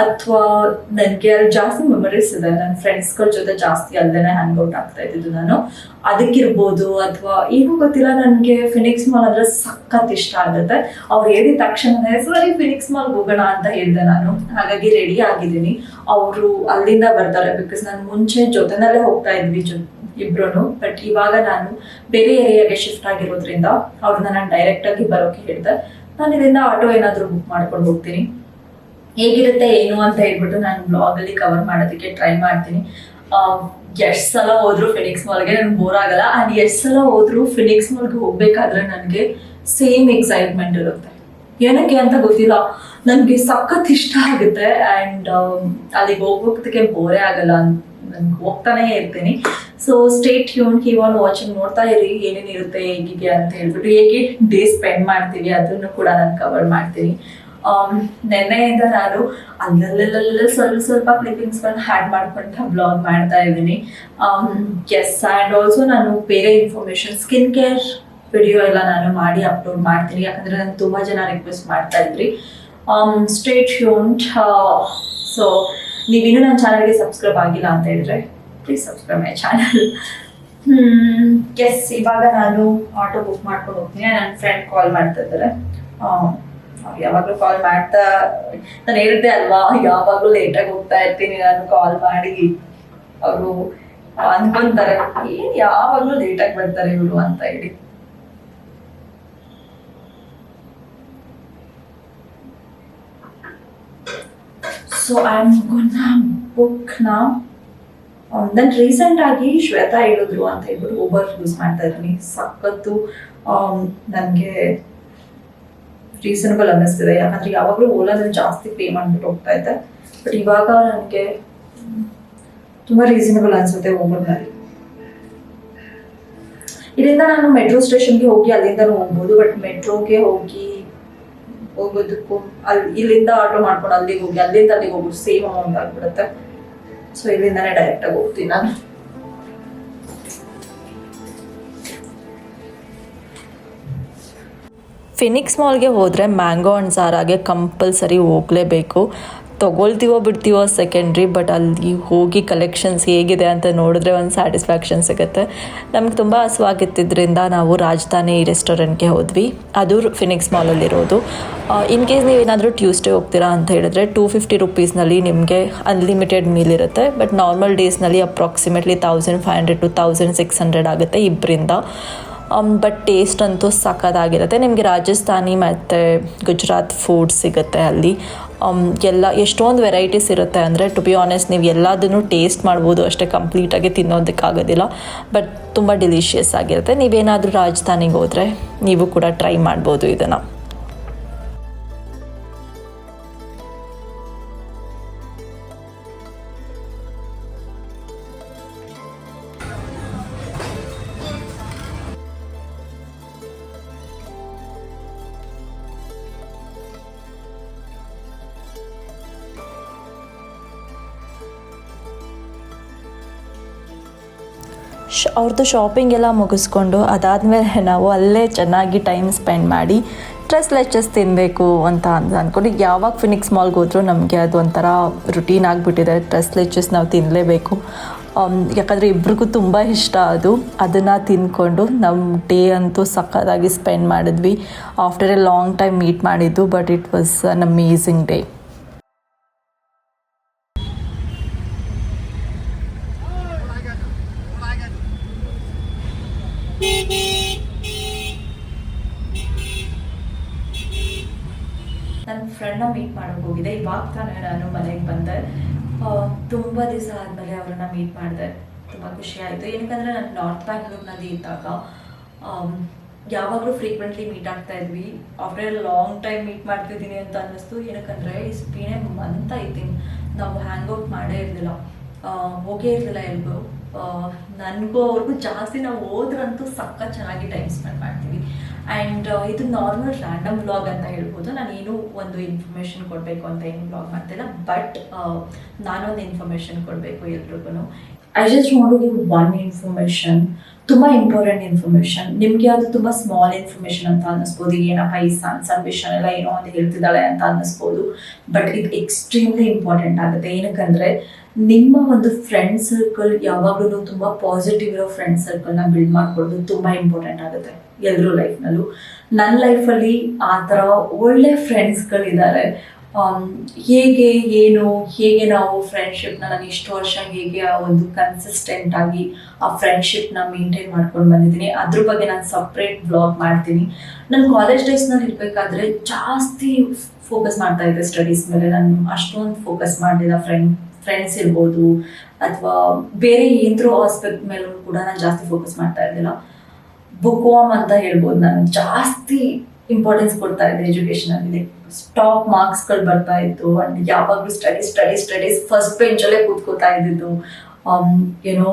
ಅಥವಾ ನನಗೆ ಅಲ್ಲಿ ಜಾಸ್ತಿ ಮೆಮೊರೀಸ್ ಇದೆ. ನನ್ನ ಫ್ರೆಂಡ್ಸ್ಗಳ ಜೊತೆ ಜಾಸ್ತಿ ಅಲ್ಲೇ ಹ್ಯಾಂಗ್ ಔಟ್ ಆಗ್ತಾ ಇದ್ದಿದ್ದು ನಾನು, ಅದಕ್ಕಿರ್ಬೋದು ಅಥವಾ ಏನೂ ಗೊತ್ತಿಲ್ಲ. ನನಗೆ ಫಿನಿಕ್ಸ್ ಮಾಲ್ ಅಂದರೆ ಸಖತ್ ಇಷ್ಟ ಆಗುತ್ತೆ. ಅವ್ರು ಹೇಳಿದ ತಕ್ಷಣನೇ ಸರಿ ಫಿನಿಕ್ಸ್ ಮಾಲ್ಗೆ ಹೋಗೋಣ ಅಂತ ಹೇಳಿದೆ ನಾನು. ಹಾಗಾಗಿ ರೆಡಿ ಆಗಿದ್ದೀನಿ. ಅವರು ಅಲ್ಲಿಂದ ಬರ್ತಾರೆ, ಬಿಕಾಸ್ ನಾನು ಮುಂಚೆ ಜೊತೆನಲ್ಲೇ ಹೋಗ್ತಾ ಇದ್ವಿ ಇಬ್ರು. ಬಟ್ ಇವಾಗ ನಾನು ಬೇರೆ ಏರಿಯಾಗೆ ಶಿಫ್ಟ್ ಆಗಿರೋದ್ರಿಂದ ಅವ್ರನ್ನ ನಾನು ಡೈರೆಕ್ಟಾಗಿ ಬರೋಕೆ ಹೇಳಿದೆ. ನಾನು ಇದರಿಂದ ಆಟೋ ಏನಾದರೂ ಬುಕ್ ಮಾಡ್ಕೊಂಡು ಹೋಗ್ತೀನಿ. ಹೇಗಿರುತ್ತೆ ಏನು ಅಂತ ಹೇಳ್ಬಿಟ್ಟು ನಾನು ಬ್ಲಾಗಲ್ಲಿ ಕವರ್ ಮಾಡೋದಕ್ಕೆ ಟ್ರೈ ಮಾಡ್ತೀನಿ. ಎಷ್ಟು ಸಲ ಹೋದ್ರು ಫಿನಿಕ್ಸ್ ಮಾಲ್ಗೆ ನನಗೆ ಬೋರ್ ಆಗಲ್ಲ. ಆ್ಯಂಡ್ ಎಷ್ಟು ಸಲ ಹೋದ್ರು ಫಿನಿಕ್ಸ್ ಮಾಲ್ಗೆ ಹೋಗ್ಬೇಕಾದ್ರೆ ನನಗೆ ಸೇಮ್ ಎಕ್ಸೈಟ್ಮೆಂಟ್ ಇರುತ್ತೆ. ಏನಕ್ಕೆ ಅಂತ ಗೊತ್ತಿಲ್ಲ, ನನಗೆ ಸಖತ್ ಇಷ್ಟ ಆಗುತ್ತೆ. ಆ್ಯಂಡ್ ಅಲ್ಲಿಗೆ ಹೋಗೋದಕ್ಕೆ ಬೋರೇ ಆಗಲ್ಲ, ನನಗೆ ಹೋಗ್ತಾನೆ ಇರ್ತೀನಿ. So stay tune, keep on watching, ನೋಡ್ತಾ ಇರಿ ಏನೇನಿರುತ್ತೆ ಹೇಗೆ ಅಂತ ಹೇಳ್ಬಿಟ್ಟು, ಹೇಗೆ ಡೇ ಸ್ಪೆಂಡ್ ಮಾಡ್ತೀವಿ ಅದನ್ನು ಕೂಡ ನಾನು ಕವರ್ ಮಾಡ್ತೀನಿ. ನೆನ್ನೆಯಿಂದ ನಾನು ಅಲ್ಲಲ್ಲೆಲ್ಲ ಸ್ವಲ್ಪ ಕ್ಲಿಪ್ಪಿಂಗ್ಸ್ಗಳನ್ನ ಹ್ಯಾಡ್ ಮಾಡ್ಕೊಂತ ಬ್ಲಾಗ್ ಮಾಡ್ತಾ ಇದ್ದೀನಿ. ಎಸ್, ಆ್ಯಂಡ್ ಆಲ್ಸೋ ನಾನು ಬೇರೆ ಇನ್ಫಾರ್ಮೇಷನ್, ಸ್ಕಿನ್ ಕೇರ್ ವಿಡಿಯೋ ಎಲ್ಲ ನಾನು ಮಾಡಿ ಅಪ್ಲೋಡ್ ಮಾಡ್ತೀನಿ. ಯಾಕಂದರೆ ನಾನು ತುಂಬ ಜನ ರಿಕ್ವೆಸ್ಟ್ ಮಾಡ್ತಾ ಇದ್ರಿ. Stay tuned. ಸೊ ನೀವಿನ್ನೂ ನನ್ನ ಚಾನಲ್ಗೆ ಸಬ್ಸ್ಕ್ರೈಬ್ ಆಗಿಲ್ಲ ಅಂತ ಹೇಳಿದ್ರೆ please subscribe my channel. Yes, ಇವಾಗ ನಾನು ಆಟೋ ಬುಕ್ ಮಾಡ್ಕೊಂಡು ಹೋಗ್ತೀನಿ. ನನ್ನ ಫ್ರೆಂಡ್ ಕಾಲ್ ಮಾಡ್ತಾ ಇದ್ದಾರೆ. ಯಾವಾಗಲೂ ಕಾಲ್ ಮಾಡ್ತಾ, ನಾನು ಹೇಳಿದ್ದೆ ಅಲ್ವಾ, ಯಾವಾಗಲೂ ಲೇಟಾಗಿ ಹೋಗ್ತಾ ಇರ್ತೀನಿ ನಾನು ಕಾಲ್ ಮಾಡಿ. ಅವರು ಅನ್ಕೊಂತಾರೆ ಏನು ಯಾವಾಗಲೂ ಲೇಟಾಗಿ ಬರ್ತಾರೆ ಇವರು ಅಂತ ಹೇಳಿ. So I am gonna book now. ನಾನು ರೀಸೆಂಟ್ ಆಗಿ ಶ್ವೇತಾ ಹೇಳಿದ್ರು ಅಂತ ಹೇಳ್ಬಿಟ್ಟು ಓಬರ್ ಯೂಸ್ ಮಾಡ್ತಾ ಇದ್ದೀನಿ. ಸಖತ್ತು ನನಗೆ ರೀಸನಬಲ್ ಅನ್ನಿಸ್ತಿದೆ. ಯಾಕಂದರೆ ಯಾವಾಗಲೂ ಓಲಾದಲ್ಲಿ ಜಾಸ್ತಿ ಪೇ ಮಾಡಿಬಿಟ್ಟು ಹೋಗ್ತಾ ಇದ್ದೆ. ಬಟ್ ಇವಾಗ ನನಗೆ ತುಂಬ ರೀಸನಬಲ್ ಅನಿಸುತ್ತೆ ಓಬರ್ನಲ್ಲಿ. ಇದರಿಂದ ನಾನು ಮೆಟ್ರೋ ಸ್ಟೇಷನ್ಗೆ ಹೋಗಿ ಅಲ್ಲಿಂದನೂ ಹೋಗ್ಬೋದು. ಬಟ್ ಮೆಟ್ರೋಗೆ ಹೋಗೋದಕ್ಕೂ ಇಲ್ಲಿಂದ ಆಟೋ ಮಾಡ್ಕೊಂಡು ಅಲ್ಲಿಗೆ ಹೋಗಿ ಅಲ್ಲಿಂದ ಅಲ್ಲಿಗೆ ಹೋಗೋದು ಸೇಮ್ ಅಮೌಂಟ್ ಆಗಿಬಿಡುತ್ತೆ. ಸೊ ಇಲ್ಲಿಂದಾನೇ ಡೈರೆಕ್ಟಾಗಿ ಹೋಗ್ತೀನಿ ನಾನು. ಫಿನಿಕ್ಸ್ ಮಾಲ್ಗೆ ಹೋದರೆ ಮ್ಯಾಂಗೋ ಆ್ಯಂಡ್ ಝಾರಾಗೆ ಕಂಪಲ್ಸರಿ ಹೋಗಲೇಬೇಕು. ತೊಗೊಳ್ತೀವೋ ಬಿಡ್ತೀವೋ ಸೆಕೆಂಡ್ರಿ, ಬಟ್ ಅಲ್ಲಿ ಹೋಗಿ ಕಲೆಕ್ಷನ್ಸ್ ಹೇಗಿದೆ ಅಂತ ನೋಡಿದ್ರೆ ಒಂದು ಸ್ಯಾಟಿಸ್ಫ್ಯಾಕ್ಷನ್ ಸಿಗುತ್ತೆ. ನಮ್ಗೆ ತುಂಬ ಹಸುವಾಗಿದ್ದರಿಂದ ನಾವು ರಾಜಧಾನಿ ರೆಸ್ಟೋರೆಂಟ್ಗೆ ಹೋದ್ವಿ. ಅದು ಫಿನಿಕ್ಸ್ ಮಾಲಲ್ಲಿರೋದು. ಇನ್ ಕೇಸ್ ನೀವೇನಾದರೂ ಟ್ಯೂಸ್ಡೇ ಹೋಗ್ತೀರಾ ಅಂತ ಹೇಳಿದ್ರೆ 250 ರುಪೀಸ್ನಲ್ಲಿ ನಿಮಗೆ ಅನ್ಲಿಮಿಟೆಡ್ ಮೀಲ್ ಇರುತ್ತೆ. ಬಟ್ ನಾರ್ಮಲ್ ಡೇಸ್ನಲ್ಲಿ ಅಪ್ರಾಕ್ಸಿಮೇಟ್ಲಿ 1500 to 1600 ಆಗುತ್ತೆ ಇಬ್ಬರಿಂದ. ಬಟ್ ಟೇಸ್ಟ್ ಅಂತೂ ಸಖತ್ತಾಗಿರುತ್ತೆ. ನಿಮಗೆ ರಾಜಸ್ಥಾನಿ ಮತ್ತು ಗುಜರಾತ್ ಫುಡ್ ಸಿಗುತ್ತೆ ಅಲ್ಲಿ. ಎಲ್ಲ ಎಷ್ಟೊಂದು ವೆರೈಟೀಸ್ ಇರುತ್ತೆ. ಅಂದರೆ ಟು ಬಿ ಆನೆಸ್ಟ್ ನೀವು ಎಲ್ಲದನ್ನು ಟೇಸ್ಟ್ ಮಾಡ್ಬೋದು, ಅಷ್ಟೇ ಕಂಪ್ಲೀಟಾಗಿ ತಿನ್ನೋದಕ್ಕಾಗೋದಿಲ್ಲ. ಬಟ್ ತುಂಬ ಡೆಲಿಷಿಯಸ್ ಆಗಿರುತ್ತೆ. ನೀವೇನಾದರೂ ರಾಜಸ್ಥಾನಿಗೆ ಹೋದರೆ ನೀವು ಕೂಡ ಟ್ರೈ ಮಾಡ್ಬೋದು ಇದನ್ನು. ಅವ್ರದ್ದು ಶಾಪಿಂಗ್ ಎಲ್ಲ ಮುಗಿಸ್ಕೊಂಡು ಅದಾದಮೇಲೆ ನಾವು ಅಲ್ಲೇ ಚೆನ್ನಾಗಿ ಟೈಮ್ ಸ್ಪೆಂಡ್ ಮಾಡಿ ಲೆಚಸ್ ತಿನ್ನಬೇಕು ಅಂತ ಅಂದ್ಕೊಂಡು ಯಾವಾಗ ಫಿನಿಕ್ಸ್ ಮಾಲ್ಗೆ ಹೋದರೂ ನಮಗೆ ಅದು ಒಂಥರ ರುಟೀನ್ ಆಗಿಬಿಟ್ಟಿದೆ. ಲೆಚಸ್ ನಾವು ತಿನ್ನಲೇಬೇಕು. ಯಾಕಂದರೆ ಇಬ್ರಿಗೂ ತುಂಬ ಇಷ್ಟ ಅದನ್ನು ತಿಂದ್ಕೊಂಡು ನಮ್ಮ ಡೇ ಅಂತೂ ಸಖತ್ತಾಗಿ ಸ್ಪೆಂಡ್ ಮಾಡಿದ್ವಿ. After a long time meet ಮಾಡಿದ್ದು, but it was an amazing day. ನನ್ನ ಫ್ರೆಂಡ್ನ ಮೀಟ್ ಮಾಡೋಕ್ಕೆ ಹೋಗಿದೆ. ಇವಾಗ ತಾನೇ ನಾನು ಮನೆಗೆ ಬಂದೆ. ತುಂಬ ದಿವಸ ಆದಮೇಲೆ ಅವ್ರನ್ನ ಮೀಟ್ ಮಾಡಿದೆ. ತುಂಬ ಖುಷಿ ಆಯಿತು. ಏನಕ್ಕಂದರೆ ನಾನು ನಾರ್ತ್ ಬ್ಯಾಂಗ್ಳೂರ್ನಲ್ಲಿ ಇದ್ದಾಗ ಯಾವಾಗಲೂ ಫ್ರೀಕ್ವೆಂಟ್ಲಿ ಮೀಟ್ ಆಗ್ತಾ ಇದ್ವಿ. After a long time meet ಮಾಡ್ತಿದ್ದೀನಿ ಅಂತ ಅನ್ನಿಸ್ತು. ಏನಕ್ಕಂದರೆ is been a month I think ನಾವು ಹ್ಯಾಂಗ್ ಔಟ್ ಮಾಡೇ ಇರಲಿಲ್ಲ, ಹೋಗೇ ಇರಲಿಲ್ಲ ಎಲ್ಗೂ. ನನಗೂ ಅವ್ರಿಗೂ ಜಾಸ್ತಿ ನಾವು ಹೋದ್ರಂತೂ ಸಖತ್ ಚೆನ್ನಾಗಿ ಟೈಮ್ ಸ್ಪೆಂಡ್ ಮಾಡ್ತೀವಿ. ಆ್ಯಂಡ್ ಇದು ನಾರ್ಮಲ್ ರ್ಯಾಂಡಮ್ ವ್ಲಾಗ್ ಅಂತ ಹೇಳ್ಬೋದು. ನಾನೇನು ಒಂದು ಇನ್ಫಾರ್ಮೇಷನ್ ಕೊಡಬೇಕು ಅಂತ ಏನು ವ್ಲಾಗ್ ಮಾಡ್ತಿಲ್ಲ, ಬಟ್ ನಾನೊಂದು ಇನ್ಫಾರ್ಮೇಷನ್ ಕೊಡಬೇಕು ಎಲ್ರಿಗೂ. I just want to give one information, ತುಂಬ ಇಂಪಾರ್ಟೆಂಟ್ ಇನ್ಫಾರ್ಮೇಷನ್. ನಿಮಗೆ ಅದು ತುಂಬ ಸ್ಮಾಲ್ ಇನ್ಫಾರ್ಮೇಷನ್ ಅಂತ ಅನ್ನಿಸ್ಬೋದು, ಏನಪ್ಪ ಈ ಸಣ್ಣ ವಿಷಯ ಎಲ್ಲ ಏನೋ ಒಂದು ಹೇಳ್ತಿದ್ದಾಳೆ ಅಂತ ಅನ್ನಿಸ್ಬೋದು, ಬಟ್ ಇದು ಎಕ್ಸ್ಟ್ರೀಮ್ಲಿ ಇಂಪಾರ್ಟೆಂಟ್ ಆಗುತ್ತೆ. ಏನಕ್ಕಂದರೆ ನಿಮ್ಮ ಒಂದು ಫ್ರೆಂಡ್ ಸರ್ಕಲ್ ಯಾವಾಗಲೂ ತುಂಬ ಪಾಸಿಟಿವ್ ಇರೋ ಫ್ರೆಂಡ್ ಸರ್ಕಲ್ನ ಬಿಲ್ಡ್ ಮಾಡ್ಕೊಳ್ಳೋದು ತುಂಬ ಇಂಪಾರ್ಟೆಂಟ್ ಆಗುತ್ತೆ ಎಲ್ಲರೂ ಲೈಫ್ನಲ್ಲೂ. ನನ್ನ ಲೈಫಲ್ಲಿ ಆ ಥರ ಒಳ್ಳೆ ಫ್ರೆಂಡ್ಸ್ಗಳಿದ್ದಾರೆ. ಹೇಗೆ ನಾವು ಫ್ರೆಂಡ್ಶಿಪ್ನ ನಾನು ಇಷ್ಟು ವರ್ಷ ಹೇಗೆ ಆ ಒಂದು ಕನ್ಸಿಸ್ಟೆಂಟ್ ಆಗಿ ಆ ಫ್ರೆಂಡ್ಶಿಪ್ನ ಮೇಂಟೈನ್ ಮಾಡ್ಕೊಂಡು ಬಂದಿದ್ದೀನಿ, ಅದ್ರ ಬಗ್ಗೆ ನಾನು ಸಪ್ರೇಟ್ ಬ್ಲಾಗ್ ಮಾಡ್ತೀನಿ. ನಾನು ಕಾಲೇಜ್ ಡೇಸ್ನಲ್ಲಿ ಇರಬೇಕಾದ್ರೆ ಜಾಸ್ತಿ ಫೋಕಸ್ ಮಾಡ್ತಾ ಇದ್ದೆ ಸ್ಟಡೀಸ್ ಮೇಲೆ. ನಾನು ಅಷ್ಟೊಂದು ಫೋಕಸ್ ಮಾಡಲಿಲ್ಲ. ಫ್ರೆಂಡ್ಸ್ ಇರ್ಬೋದು ಅಥವಾ ಬೇರೆ ಏನಾದರೂ ಆಸ್ಪೆಕ್ಟ್ ಮೇಲೂ ಕೂಡ ನಾನು ಜಾಸ್ತಿ ಫೋಕಸ್ ಮಾಡ್ತಾ ಇರಲಿಲ್ಲ. ಬುಕ್ ವಾಮ್ ಅಂತ ಹೇಳ್ಬೋದು. ನಾನು ಜಾಸ್ತಿ ಇಂಪಾರ್ಟೆನ್ಸ್ ಕೊಡ್ತಾ ಇದ್ದೆ ಎಜುಕೇಷನಲ್ಲಿ. ಟಾಪ್ ಮಾರ್ಕ್ಸ್ಗಳು ಬರ್ತಾ ಇತ್ತು ಅಂಡ್ ಯಾವಾಗಲೂ ಸ್ಟಡೀಸ್ ಫಸ್ಟ್ ಬೆಂಚಲ್ಲೇ ಕೂತ್ಕೋತಾ ಇದ್ದಿದ್ದು. ಏನೋ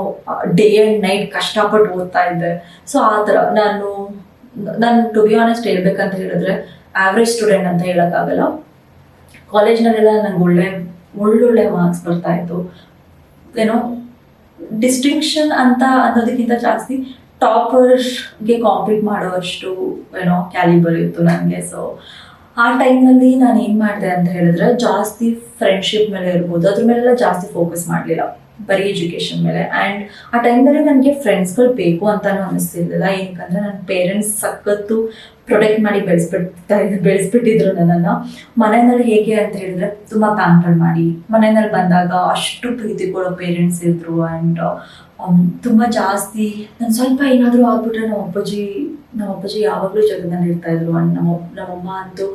ಡೇ ಆ್ಯಂಡ್ ನೈಟ್ ಕಷ್ಟಪಟ್ಟು ಓದ್ತಾ ಇದ್ದೆ. ಸೊ ಆ ಥರ ನಾನು ಟು ಬಿ ಆನೆಸ್ಟ್ ಹೇಳ್ಬೇಕಂತ ಹೇಳಿದ್ರೆ ಆವ್ರೇಜ್ ಸ್ಟೂಡೆಂಟ್ ಅಂತ ಹೇಳೋಕ್ಕಾಗಲ್ಲ. ಕಾಲೇಜ್ನಲ್ಲೆಲ್ಲ ನಂಗೆ ಒಳ್ಳೊಳ್ಳೆ ಮಾರ್ಕ್ಸ್ ಬರ್ತಾ ಇತ್ತು. ಏನೋ ಡಿಸ್ಟಿಂಕ್ಷನ್ ಅಂತ ಅನ್ನೋದಕ್ಕಿಂತ ಜಾಸ್ತಿ ಟಾಪರ್ಗೆ ಕಾಂಪೀಟ್ ಮಾಡುವಷ್ಟು ಏನೋ ಕ್ಯಾಲಿಬರ್ ಇತ್ತು ನನಗೆ. ಸೊ ಆ ಟೈಮ್ನಲ್ಲಿ ನಾನು ಏನು ಮಾಡಿದೆ ಅಂತ ಹೇಳಿದ್ರೆ ಜಾಸ್ತಿ ಫ್ರೆಂಡ್ಶಿಪ್ ಮೇಲೆ ಇರ್ಬೋದು ಅದ್ರ ಮೇಲೆಲ್ಲ ಜಾಸ್ತಿ ಫೋಕಸ್ ಮಾಡಲಿಲ್ಲ, ಬರೀ ಎಜುಕೇಷನ್ ಮೇಲೆ. ಆ್ಯಂಡ್ ಆ ಟೈಮ್ನಲ್ಲಿ ನನಗೆ ಫ್ರೆಂಡ್ಸ್ಗಳು ಬೇಕು ಅಂತಲೂ ಅನ್ನಿಸ್ತಿರ್ಲಿಲ್ಲ. ಏನಕ್ಕಂದರೆ ನನ್ನ ಪೇರೆಂಟ್ಸ್ ಸಖತ್ತು ಪ್ರೊಟೆಕ್ಟ್ ಮಾಡಿ ಬೆಳೆಸ್ಬಿಟ್ಟಿದ್ರು ನನ್ನನ್ನು. ಮನೆಯಲ್ಲಿ ಹೇಗೆ ಅಂತ ಹೇಳಿದ್ರೆ ತುಂಬ ಪ್ಯಾಂಪರ್ ಮಾಡಿ ಮನೆಯಲ್ಲಿ ಬಂದಾಗ ಅಷ್ಟು ಪ್ರೀತಿ ಕೊಡೋ ಪೇರೆಂಟ್ಸ್ ಇದ್ರು. ಆ್ಯಂಡ್ ತುಂಬ ಜಾಸ್ತಿ ನಾನು ಸ್ವಲ್ಪ ಏನಾದರೂ ಆಗ್ಬಿಟ್ರೆ ನಮ್ಮ ಅಪ್ಪಾಜಿ ಯಾವಾಗಲೂ ಜಗದಲ್ಲಿ ಇರ್ತಾಯಿದ್ರು. ಆ್ಯಂಡ್ ನಮ್ಮಮ್ಮ ಅಂತೂ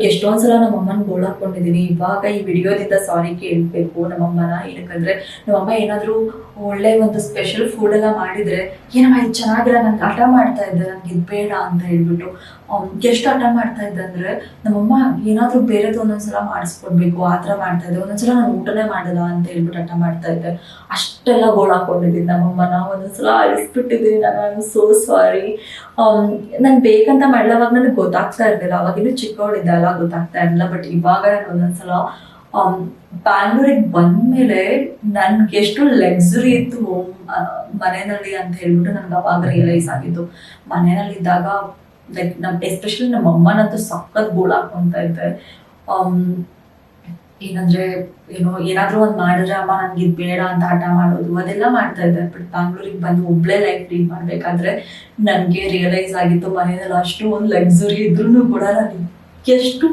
ಎಷ್ಟೊಂದು ಸಲ ನಮ್ಮಮ್ಮನ ಗೋಳಾಕೊಂಡಿದ್ದೀನಿ. ಇವಾಗ ಈ ವಿಡಿಯೋದಿಂದ ಸಾರಿ ಕೇಳಬೇಕು ನಮ್ಮಮ್ಮನ. ಏನಕ್ಕಂದರೆ ನಮ್ಮಮ್ಮ ಏನಾದರೂ ಒಳ್ಳೆ ಒಂದು ಸ್ಪೆಷಲ್ ಫುಡೆಲ್ಲ ಮಾಡಿದರೆ ಏನಮ್ಮ ಇದು ಚೆನ್ನಾಗಿಲ್ಲ, ನನಗೆ ಹಠ ಮಾಡ್ತಾ ಇದ್ದೆ, ನನಗೆ ಇದು ಬೇಡ ಅಂತ ಹೇಳ್ಬಿಟ್ಟು ಎಷ್ಟು ಹಠ ಮಾಡ್ತಾ ಇದ್ದೆ ಅಂದರೆ ನಮ್ಮಮ್ಮ ಏನಾದರೂ ಬೇರೆದು ಒಂದೊಂದ್ಸಲ ಮಾಡಿಸ್ಕೊಡ್ಬೇಕು ಆ ಥರ ಮಾಡ್ತಾ ಇದ್ದೆ. ಒಂದೊಂದ್ಸಲ ನಾನು ಊಟನೇ ಮಾಡಲ್ಲ ಅಂತ ಹೇಳ್ಬಿಟ್ಟು ಹಠ ಮಾಡ್ತಾ ಇದ್ದೆ. ಅಷ್ಟೆಲ್ಲ ಗೋಳಾಕೊಂಡಿದ್ದೀನಿ ನಮ್ಮಮ್ಮನ. ಒಂದೊಂದ್ಸಲ ಅಳಿಸ್ಬಿಟ್ಟಿದ್ದೀನಿ. ನಾನು ಸೋ ಸಾರಿ. ನಾನು ಬೇಕಂತ ಮಾಡಲವಾಗ ನನಗೆ ಗೊತ್ತಾಗ್ತಾ ಇರಲಿಲ್ಲ. ಅವಾಗಿನ್ನೂ ಚಿಕ್ಕವಳಿದ್ದೆ ಅಲ್ಲ, ಗೊತ್ತಾಗ್ತಾ ಇರಲಿಲ್ಲ. ಬಟ್ ಇವಾಗ ನಾನು ಒಂದೊಂದ್ಸಲ ಬ್ಯಾಂಗ್ಳೂರಿಗೆ ಬಂದಮೇಲೆ ನನ್ಗೆ ಎಷ್ಟು ಲಕ್ಸುರಿ ಇತ್ತು ಮನೆಯಲ್ಲಿ ಅಂತ ಹೇಳ್ಬಿಟ್ಟು ನನಗೆ ಅವಾಗ ರಿಯಲೈಸ್ ಆಗಿದ್ದು. ಮನೆಯಲ್ಲಿದ್ದಾಗ ಲೈಕ್ ಎಸ್ಪೆಷಲಿ ನಮ್ಮ ಅಮ್ಮನಂತೂ ಸಖತ್ ಗೋಳ್ ಹಾಕೊತಾ ಇದ್ದೆ. ಏನಂದರೆ ಏನಾದರೂ ಒಂದು ಮಾಡಿದ್ರೆ ಅಮ್ಮ ನನಗೆ ಇದು ಬೇಡ ಅಂತ ಹಠ ಮಾಡೋದು ಅದೆಲ್ಲ ಮಾಡ್ತಾ ಇದ್ದೆ. ಬಟ್ ಬ್ಯಾಂಗ್ಳೂರಿಗೆ ಬಂದು ಒಬ್ಬಳೇ ಲೈಫ್ ಲೀಡ್ ಮಾಡಬೇಕಾದ್ರೆ ನನಗೆ ರಿಯಲೈಸ್ ಆಗಿತ್ತು ಮನೆಯಲ್ಲಿ ಅಷ್ಟು ಒಂದು ಲಕ್ಸುರಿ ಇದ್ರೂ ಕೂಡ ನಾನು ಎಷ್ಟು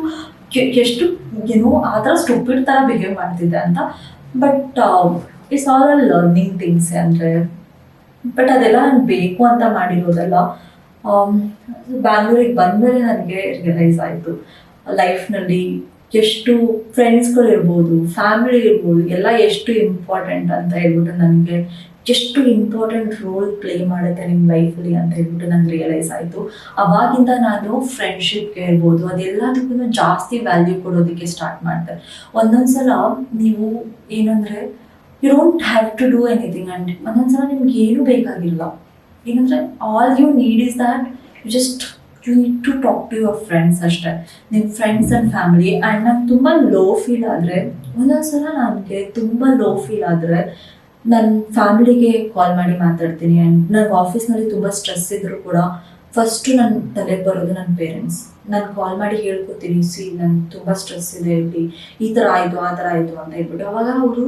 ಆ ಥರ ಸ್ಟುಪಿಡ್ ಥರ ಬಿಹೇವ್ ಮಾಡ್ತಿದ್ದೆ ಅಂತ. But it's all learning things ಅಂದರೆ. ಬಟ್ ಅದೆಲ್ಲ ನಾನು ಬೇಕು ಅಂತ ಮಾಡಿರೋದಲ್ಲ. ಬ್ಯಾಂಗ್ಳೂರಿಗೆ ಬಂದಮೇಲೆ ನನಗೆ ರಿಯಲೈಸ್ ಆಯಿತು ಲೈಫ್ನಲ್ಲಿ ಎಷ್ಟು ಫ್ರೆಂಡ್ಸ್ಗಳು ಇರ್ಬೋದು, ಫ್ಯಾಮಿಲಿ ಇರ್ಬೋದು, ಎಲ್ಲ ಎಷ್ಟು ಇಂಪಾರ್ಟೆಂಟ್ ಅಂತ ಹೇಳ್ಬಿಟ್ಟು ನನಗೆ ಎಷ್ಟು ಇಂಪಾರ್ಟೆಂಟ್ ರೋಲ್ ಪ್ಲೇ ಮಾಡುತ್ತೆ ನಿಮ್ಮ ಲೈಫಲ್ಲಿ ಅಂತ ಹೇಳ್ಬಿಟ್ಟು ನಂಗೆ ರಿಯಲೈಸ್ ಆಯಿತು. ಅವಾಗಿಂದ ನಾನು ಫ್ರೆಂಡ್ಶಿಪ್ಗೆ ಇರ್ಬೋದು ಅದೆಲ್ಲದಕ್ಕೂ ಜಾಸ್ತಿ ವ್ಯಾಲ್ಯೂ ಕೊಡೋದಕ್ಕೆ ಸ್ಟಾರ್ಟ್ ಮಾಡಿದೆ. ಒಂದೊಂದು ಸಲ ನೀವು ಏನಂದರೆ you don't have to do anything. And ಒಂದೊಂದು ಸಲ ನಿಮ್ಗೆ ಏನೂ ಬೇಕಾಗಿಲ್ಲ. ಏನಂದರೆ all you need is that you need to talk to your friends ಅಷ್ಟೇ, ನಿಮ್ಮ ಫ್ರೆಂಡ್ಸ್ ಆ್ಯಂಡ್ ಫ್ಯಾಮಿಲಿ. ಆ್ಯಂಡ್ ನಾನು ತುಂಬ ಲೋ ಫೀಲ್ ಆದರೆ ಒಂದೊಂದ್ಸಲ ನನಗೆ ತುಂಬ ಲೋ ಫೀಲ್ ಆದರೆ ನನ್ನ ಫ್ಯಾಮಿಲಿಗೆ ಕಾಲ್ ಮಾಡಿ ಮಾತಾಡ್ತೀನಿ. ಆ್ಯಂಡ್ ನನಗೆ ಆಫೀಸ್ನಲ್ಲಿ ತುಂಬ ಸ್ಟ್ರೆಸ್ ಇದ್ದರೂ ಕೂಡ ಫಸ್ಟು ನನ್ನ ತಲೆಗೆ ಬರೋದು ನನ್ನ ಪೇರೆಂಟ್ಸ್. ನಾನು ಕಾಲ್ ಮಾಡಿ ಹೇಳ್ಕೊತೀನಿ, ನನಗೆ ತುಂಬ ಸ್ಟ್ರೆಸ್ ಇದೆ ಇಲ್ಲಿ, ಈ ಥರ ಆಯಿತು ಆ ಥರ ಆಯಿತು ಅಂತ ಹೇಳ್ಬಿಟ್ಟು. ಅವಾಗ ಅವರು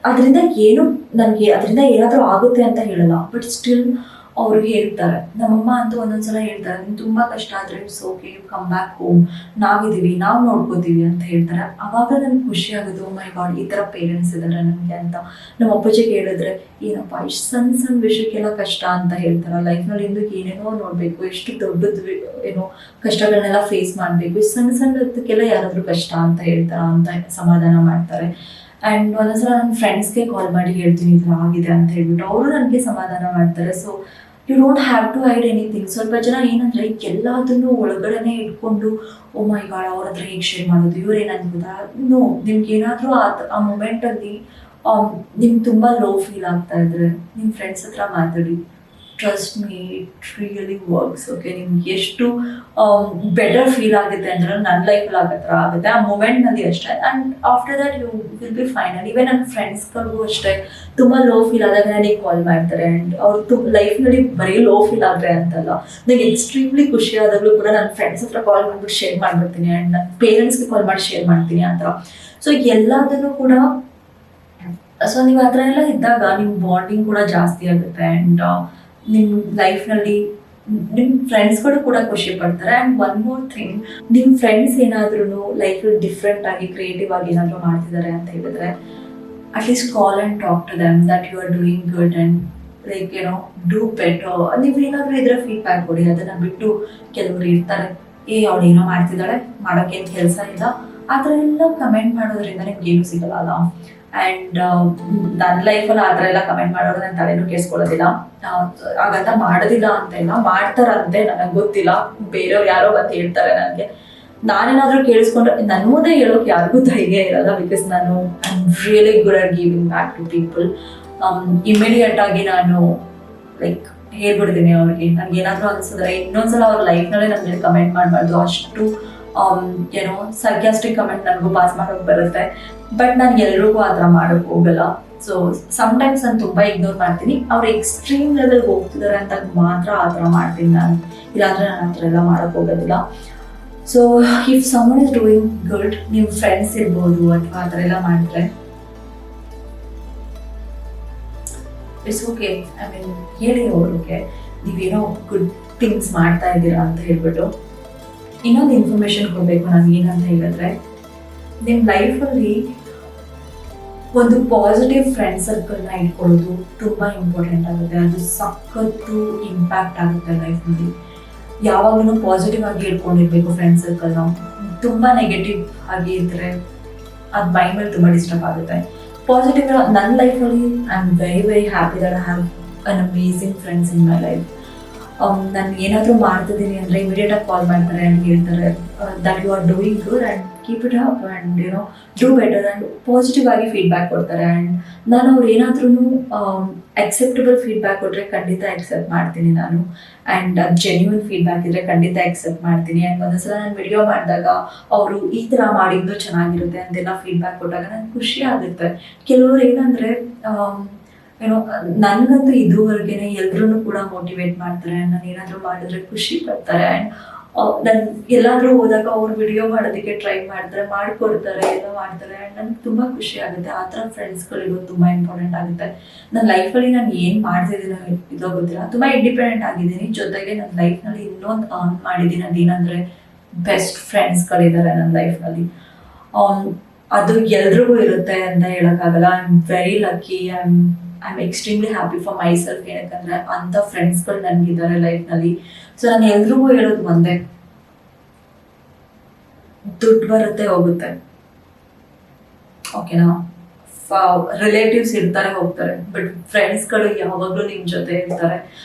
ಅದರಿಂದ ಅದರಿಂದ ಏನಾದರೂ ಆಗುತ್ತೆ ಅಂತ ಹೇಳಲ್ಲ, ಬಟ್ ಸ್ಟಿಲ್ ಅವರು ಹೇಳ್ತಾರೆ. ನಮ್ಮಮ್ಮ ಅಂತೂ ಒಂದೊಂದ್ಸಲ ಹೇಳ್ತಾರೆ, ನಿಮ್ಗೆ ತುಂಬ ಕಷ್ಟ ಆದರೆ it's okay, you come back home, ನಾವಿದ್ದೀವಿ, ನಾವು ನೋಡ್ಕೋತೀವಿ ಅಂತ ಹೇಳ್ತಾರೆ. ಆವಾಗ ನನಗೆ ಖುಷಿ ಆಗೋದು, ಓ ಮೈ ಗಾಡ್ ಈ ಥರ ಪೇರೆಂಟ್ಸ್ ಇದ್ದಾರೆ ನನಗೆ ಅಂತ. ನಮ್ಮ ಅಪ್ಪಾಜಿಗೆ ಹೇಳಿದ್ರೆ ಏನಪ್ಪ ಇಷ್ಟು ಸಣ್ಣ ವಿಷಯಕ್ಕೆಲ್ಲ ಕಷ್ಟ ಅಂತ ಹೇಳ್ತಾರೆ. ಲೈಫ್ನಲ್ಲಿ ಇಂದು ಏನೇನೋ ನೋಡಬೇಕು, ಎಷ್ಟು ದೊಡ್ಡದು ಕಷ್ಟಗಳನ್ನೆಲ್ಲ ಫೇಸ್ ಮಾಡಬೇಕು, ಇಷ್ಟು ಸಣ್ಣದಕ್ಕೆಲ್ಲ ಯಾರಾದರೂ ಕಷ್ಟ ಅಂತ ಹೇಳ್ತಾರ ಅಂತ ಸಮಾಧಾನ ಮಾಡ್ತಾರೆ. ಆ್ಯಂಡ್ ಒಂದೊಂದ್ಸಲ ನನ್ನ ಫ್ರೆಂಡ್ಸ್ಗೆ ಕಾಲ್ ಮಾಡಿ ಹೇಳ್ತೀನಿ ಈ ಥರ ಆಗಿದೆ ಅಂತ ಹೇಳ್ಬಿಟ್ಟು ಅವರು ನನಗೆ ಸಮಾಧಾನ ಮಾಡ್ತಾರೆ. So you don't have to hide anything. ಸ್ವಲ್ಪ ಜನ ಏನಂದರೆ ಎಲ್ಲದನ್ನು ಒಳಗಡೆನೆ ಇಟ್ಕೊಂಡು ಓ ಮೈ ಗಾಡ್ ಅವ್ರ ಹತ್ರ ಹೇಗೆ ಶೇರ್ ಮಾಡೋದು, ಇವ್ರೇನು ಅನ್ಬೋದಾ. ನೋ, ನಿಮ್ಗೆ ಏನಾದರೂ ಆ ಮೂಮೆಂಟಲ್ಲಿ ನಿಮ್ಗೆ ತುಂಬ ಲೋ ಫೀಲ್ ಆಗ್ತಾ ಇದ್ರೆ ನಿಮ್ಮ ಫ್ರೆಂಡ್ಸ್ ಹತ್ರ ಮಾತಾಡಿ. Trust me, it really works. Okay, ನಿಮ್ಗೆ ಎಷ್ಟು ಬೆಟರ್ ಫೀಲ್ ಆಗುತ್ತೆ ಅಂದರೆ ನನ್ನ ಲೈಫಲ್ಲಿ ಆಗೋ ಥರ ಆಗುತ್ತೆ ಆ ಮೂಮೆಂಟ್ನಲ್ಲಿ ಅಷ್ಟೇ. And after that you will be fine. And even ನನ್ನ ಫ್ರೆಂಡ್ಸ್ಗಳಿಗೂ ಅಷ್ಟೇ ತುಂಬ ಲೋ ಫೀಲ್ ಆದಾಗ ನನಗೆ ಕಾಲ್ ಮಾಡ್ತಾರೆ. ಆ್ಯಂಡ್ ಅವ್ರು ಲೈಫ್ನಲ್ಲಿ ಬರೀ ಲೋ ಫೀಲ್ ಆದರೆ ಅಂತಲ್ಲ, ನನಗೆ ಎಕ್ಸ್ಟ್ರೀಮ್ಲಿ ಖುಷಿ ಆದಾಗಲೂ ಕೂಡ ನನ್ನ ಫ್ರೆಂಡ್ಸ್ ಹತ್ರ ಕಾಲ್ ಮಾಡಿಬಿಟ್ಟು ಶೇರ್ ಮಾಡಿಬಿಡ್ತೀನಿ. ಆ್ಯಂಡ್ ನನ್ನ ಪೇರೆಂಟ್ಸ್ಗೆ ಕಾಲ್ ಮಾಡಿ ಶೇರ್ ಮಾಡ್ತೀನಿ ಆ ಥರ. ಸೊ ಎಲ್ಲದನ್ನು ಕೂಡ ಸೊ ನೀವು ಆ ಥರ ಎಲ್ಲ ಇದ್ದಾಗ ನಿಮ್ಮ ಬಾಂಡಿಂಗ್ ಕೂಡ ಜಾಸ್ತಿ ಆಗುತ್ತೆ. ಆ್ಯಂಡ್ ನಿಮ್ಮ ಲೈಫ್ನಲ್ಲಿ ನಿಮ್ಮ ಫ್ರೆಂಡ್ಸ್ಗಳು ಕೂಡ ಖುಷಿ ಪಡ್ತಾರೆ. ಆ್ಯಂಡ್ ಒನ್ ಮೋರ್ ಥಿಂಗ್, ನಿಮ್ಮ ಫ್ರೆಂಡ್ಸ್ ಏನಾದ್ರೂ ಲೈಫಲ್ಲಿ ಡಿಫ್ರೆಂಟ್ ಆಗಿ ಕ್ರಿಯೇಟಿವ್ ಆಗಿ ಏನಾದರೂ ಮಾಡ್ತಿದ್ದಾರೆ ಅಂತ ಹೇಳಿದ್ರೆ at least call and talk to them that you are doing good and like ಏನೋ ಡೂ ಬೆಟರ್. ನೀವು ಏನಾದರೂ ಇದರ ಫೀಡ್ಬ್ಯಾಕ್ ಕೊಡಿ. ಅದನ್ನು ಬಿಟ್ಟು ಕೆಲವರು ಇರ್ತಾರೆ, ಅವಳು ಏನೋ ಮಾಡ್ತಿದ್ದಾಳೆ, ಮಾಡೋಕ್ಕೇನು ಕೆಲಸ ಇಲ್ಲ, ಆ ಥರ ಎಲ್ಲ ಕಮೆಂಟ್ ಮಾಡೋದ್ರಿಂದ ನಿಮ್ಗೆ ಏನು ಸಿಗಲ್ಲ ಅಲ್ಲ. ಆ್ಯಂಡ್ ನನ್ನ ಲೈಫಲ್ಲಿ ಆ ಥರ ಎಲ್ಲ ಕಮೆಂಟ್ ಮಾಡೋರು ನನ್ನ ತಲೆನೂ ಕೇಳಿಸ್ಕೊಳ್ಳೋದಿಲ್ಲ. ಹಾಗಂತ ಮಾಡೋದಿಲ್ಲ ಅಂತ ಇಲ್ಲ, ಮಾಡ್ತಾರಂತೆ, ನನಗೆ ಗೊತ್ತಿಲ್ಲ. ಬೇರೆಯವ್ರು ಯಾರೋ ಬಂದು ಹೇಳ್ತಾರೆ ನನಗೆ. ನಾನೇನಾದರೂ ಕೇಳಿಸ್ಕೊಂಡ್ರೆ ನನ್ನ ಮುಂದೆ ಹೇಳೋಕೆ ಯಾರಿಗೂ ಧೈರ್ಯ ಇರಲ್ಲ. ಬಿಕಾಸ್ ನಾನು I am really good at giving back to people. Immediate ಆಗಿ ನಾನು ಲೈಕ್ ಹೇಳ್ಬಿಡ್ತೀನಿ ಅವ್ರಿಗೆ. ನನಗೆ ಏನಾದರೂ ಅನಿಸಿದ್ರೆ ಇನ್ನೊಂದ್ಸಲ ಅವ್ರ ಲೈಫ್ನಲ್ಲೇ ನನ್ನ ಮೇಲೆ ಕಮೆಂಟ್ ಮಾಡಬಾರ್ದು. ಅಷ್ಟು ಏನೋ ಸರ್ಕ್ಯಾಸ್ಟಿಕ್ ಕಮೆಂಟ್ ನನಗೂ ಪಾಸ್ ಮಾಡೋಕೆ ಬರುತ್ತೆ. ಬಟ್ ನಾನು ಎಲ್ರಿಗೂ ಆ ಥರ ಮಾಡೋಕ್ಕೆ ಹೋಗಲ್ಲ. ಸೊ ಸಮ್ಟೈಮ್ಸ್ ನಾನು ತುಂಬ ಇಗ್ನೋರ್ ಮಾಡ್ತೀನಿ. ಅವ್ರು ಎಕ್ಸ್ಟ್ರೀಮ್ ಲೆವೆಲ್ಗೆ ಹೋಗ್ತಿದ್ದಾರೆ ಅಂತ ಮಾತ್ರ ಆ ಥರ ಮಾಡ್ತೀನಿ ನಾನು. ಇಲ್ಲಾಂದರೆ ನಾನು ಆ ಥರ ಎಲ್ಲ ಮಾಡೋಕ್ಕೆ ಹೋಗೋದಿಲ್ಲ. So if someone is doing good, ನೀವು ಫ್ರೆಂಡ್ಸ್ ಇರ್ಬೋದು ಅಥವಾ ಆ ಥರ ಎಲ್ಲ ಮಾಡಿದ್ರೆ ಇಟ್ಸ್ ಓಕೆ. ಐ ಮೀನ್ ಹೇಳಿ ಅವ್ರಿಗೆ ನೀವೇನೋ ಗುಡ್ ಥಿಂಗ್ಸ್ ಮಾಡ್ತಾ ಇದ್ದೀರಾ ಅಂತ ಹೇಳ್ಬಿಟ್ಟು. ಇನ್ನೊಂದು ಇನ್ಫಾರ್ಮೇಷನ್ ಕೊಡಬೇಕು ನಾನು ಏನಂತ ಹೇಳಿದ್ರೆ, ನಿಮ್ಮ ಲೈಫಲ್ಲಿ ಒಂದು ಪಾಸಿಟಿವ್ ಫ್ರೆಂಡ್ ಸರ್ಕಲ್ನ ಇಟ್ಕೊಳ್ಳೋದು ತುಂಬ ಇಂಪಾರ್ಟೆಂಟ್ ಆಗುತ್ತೆ. ಅದು ಸಖತ್ತು ಇಂಪ್ಯಾಕ್ಟ್ ಆಗುತ್ತೆ ಲೈಫಲ್ಲಿ. ಯಾವಾಗಲೂ ಪಾಸಿಟಿವ್ ಆಗಿ ಇಟ್ಕೊಂಡಿರ್ಬೇಕು ಫ್ರೆಂಡ್ ಸರ್ಕಲ್ನ. ತುಂಬ ನೆಗೆಟಿವ್ ಆಗಿ ಇದ್ದರೆ ಅದು ಮೈಂಡ್ ಮೇಲೆ ತುಂಬ ಡಿಸ್ಟರ್ಬ್ ಆಗುತ್ತೆ. ಪಾಸಿಟಿವ್ ನನ್ನ ಲೈಫಲ್ಲಿ I am very very happy that I have an amazing friends in my life. ನಾನು ಏನಾದರೂ ಮಾಡ್ತಿದ್ದೀನಿ ಅಂದರೆ ಇಮಿಡಿಯೇಟಾಗಿ ಕಾಲ್ ಮಾಡ್ತಾರೆ ಆ್ಯಂಡ್ ಹೇಳ್ತಾರೆ that you are doing good and keep it up and you know do better and positive ಆಗಿ feedback ಕೊಡ್ತಾರೆ. And ನಾನು ಅವ್ರು ಏನಾದ್ರೂ ಅಕ್ಸೆಪ್ಟಬಲ್ ಫೀಡ್ಬ್ಯಾಕ್ ಕೊಟ್ಟರೆ ಖಂಡಿತ ಅಕ್ಸೆಪ್ಟ್ ಮಾಡ್ತೀನಿ ನಾನು. ಆ್ಯಂಡ್ ಅದು ಜೆನ್ಯೂನ್ ಫೀಡ್ಬ್ಯಾಕ್ ಇದ್ದರೆ ಖಂಡಿತ ಅಕ್ಸೆಪ್ಟ್ ಮಾಡ್ತೀನಿ. ಆ್ಯಂಡ್ ಒಂದೊಂದ್ಸಲ ನಾನು ವಿಡಿಯೋ ಮಾಡಿದಾಗ ಅವರು ಈ ಥರ ಮಾಡಿದ್ದು ಚೆನ್ನಾಗಿರುತ್ತೆ ಅಂತೆಲ್ಲ ಫೀಡ್ಬ್ಯಾಕ್ ಕೊಟ್ಟಾಗ ನನಗೆ ಖುಷಿ ಆಗುತ್ತೆ. ಕೆಲವರು ಏನಂದರೆ ಏನೋ ನನಗಂತೂ ಇದುವರೆಗೆ ಎಲ್ಲರೂ ಕೂಡ ಮೋಟಿವೇಟ್ ಮಾಡ್ತಾರೆ. ನಾನು ಏನಾದರೂ ಮಾಡಿದ್ರೆ ಖುಷಿ ಪಡ್ತಾರೆ. ಆ್ಯಂಡ್ ನಾನು ಎಲ್ಲಾದರೂ ಹೋದಾಗ ಅವ್ರು ವಿಡಿಯೋ ಮಾಡೋದಕ್ಕೆ ಟ್ರೈ ಮಾಡ್ತಾರೆ, ಮಾಡಿಕೊಡ್ತಾರೆ, ಎಲ್ಲ ಮಾಡ್ತಾರೆ. ಆ್ಯಂಡ್ ನನಗೆ ತುಂಬ ಖುಷಿ ಆಗುತ್ತೆ. ಆ ಥರ ಫ್ರೆಂಡ್ಸ್ಗಳಿರೋದು ತುಂಬ ಇಂಪಾರ್ಟೆಂಟ್ ಆಗುತ್ತೆ. ನನ್ನ ಲೈಫಲ್ಲಿ ನಾನು ಏನು ಮಾಡ್ತಿದ್ದೀನೋ ಇದೋ ಗೊತ್ತಿಲ್ಲ, ತುಂಬ ಇಂಡಿಪೆಂಡೆಂಟ್ ಆಗಿದ್ದೀನಿ. ಜೊತೆಗೆ ನನ್ನ ಲೈಫ್ನಲ್ಲಿ ಇನ್ನೊಂದು ಅರ್ನ್ ಮಾಡಿದ್ದೀನಿ. ಅದೇನಂದರೆ ಬೆಸ್ಟ್ ಫ್ರೆಂಡ್ಸ್ಗಳಿದ್ದಾರೆ ನನ್ನ ಲೈಫ್ನಲ್ಲಿ. ಅದು ಎಲ್ರಿಗೂ ಇರುತ್ತೆ ಅಂತ ಹೇಳೋಕ್ಕಾಗಲ್ಲ. I am very lucky. I am extremely happy for myself. ಏನಕ್ಕಂದರೆ ಅಂಥ ಫ್ರೆಂಡ್ಸ್ಗಳು ನನಗಿದ್ದಾರೆ ಲೈಫ್ನಲ್ಲಿ. ಸೊ ನಾನು ಎಲ್ರಿಗೂ ಹೇಳೋದು ಒಂದೇ, ದುಡ್ಡು ಬರುತ್ತೆ ಹೋಗುತ್ತೆ, ಓಕೆನಾ. ರಿಲೇಟಿವ್ಸ್ ಇರ್ತಾರೆ ಹೋಗ್ತಾರೆ, ಬಟ್ ಫ್ರೆಂಡ್ಸ್ಗಳು ಯಾವಾಗಲೂ ನಿಮ್ಮ ಜೊತೆ ಇರ್ತಾರೆ.